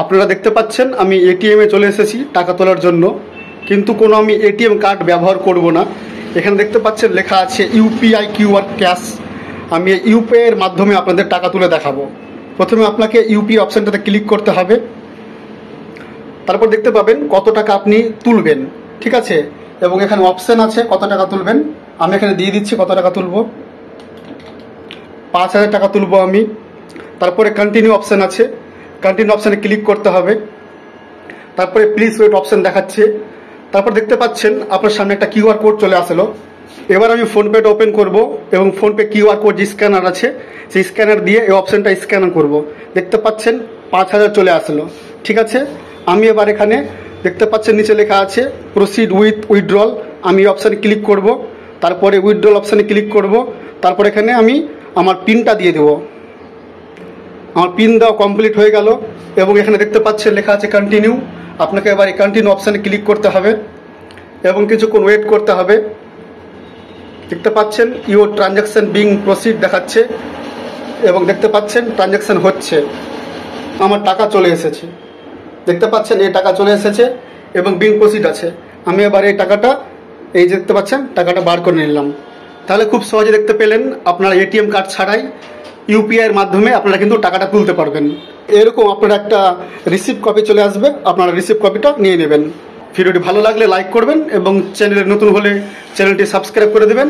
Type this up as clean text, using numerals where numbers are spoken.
আপনারা দেখতে পাচ্ছেন আমি এটিএমে চলে এসেছি টাকা তোলার জন্য, কিন্তু কোনো আমি এটিএম কার্ড ব্যবহার করব না। এখানে দেখতে পাচ্ছেন লেখা আছে ইউপিআই কিউআর ক্যাশ। আমি ইউপিআই এর মাধ্যমে আপনাদের টাকা তুলে দেখাবো। প্রথমে আপনাকে ইউপিআই অপশানটাতে ক্লিক করতে হবে, তারপর দেখতে পাবেন কত টাকা আপনি তুলবেন, ঠিক আছে। এবং এখানে অপশান আছে কত টাকা তুলবেন। আমি এখানে দিয়ে দিচ্ছি কত টাকা তুলব, 5,000 টাকা তুলব আমি। তারপরে কন্টিনিউ অপশান আছে, কন্টিনিউ অপশানে ক্লিক করতে হবে। তারপরে প্লিজ ওয়েট অপশান দেখাচ্ছে। তারপর দেখতে পাচ্ছেন আপনার সামনে একটা কিউআর কোড চলে আসলো। এবার আমি ফোনপেটা ওপেন করব এবং ফোনপে কিউআর কোড যে স্ক্যানার আছে সেই স্ক্যানার দিয়ে এই অপশানটা স্ক্যান করব। দেখতে পাচ্ছেন 5,000 চলে আসলো, ঠিক আছে। আমি এবার এখানে দেখতে পাচ্ছেন নিচে লেখা আছে প্রসিড উইথ উইথড্রল। আমি এই অপশানে ক্লিক করব, তারপরে উইথড্রল অপশানে ক্লিক করব। তারপর এখানে আমি আমার পিনটা দিয়ে দেবো। আমার পিন দেওয়া কমপ্লিট হয়ে গেল এবং এখানে দেখতে পাচ্ছেন লেখা আছে কন্টিনিউ। আপনাকে এবার এই কন্টিনিউ অপশানে ক্লিক করতে হবে এবং কিছুক্ষণ ওয়েট করতে হবে। দেখতে পাচ্ছেন ইউর ট্রানজ্যাকশন বিং প্রসিড দেখাচ্ছে এবং দেখতে পাচ্ছেন ট্রানজ্যাকশন হচ্ছে। আমার টাকা চলে এসেছে, দেখতে পাচ্ছেন এই টাকা চলে এসেছে এবং বিং প্রসিড আছে। আমি এবার এই টাকাটা, এই দেখতে পাচ্ছেন টাকাটা বার করে নিলাম। তাহলে খুব সহজে দেখতে পেলেন আপনারা এটিএম কার্ড ছাড়াই ইউপিআই এর মাধ্যমে আপনারা কিন্তু টাকাটা তুলতে পারবেন। এরকম আপনারা একটা রিসিপ্ট কপি চলে আসবে, আপনারা রিসিপ্ট কপিটা নিয়ে নেবেন। ভিডিওটি ভালো লাগলে লাইক করবেন এবং চ্যানেলে নতুন হলে চ্যানেলটি সাবস্ক্রাইব করে দেবেন।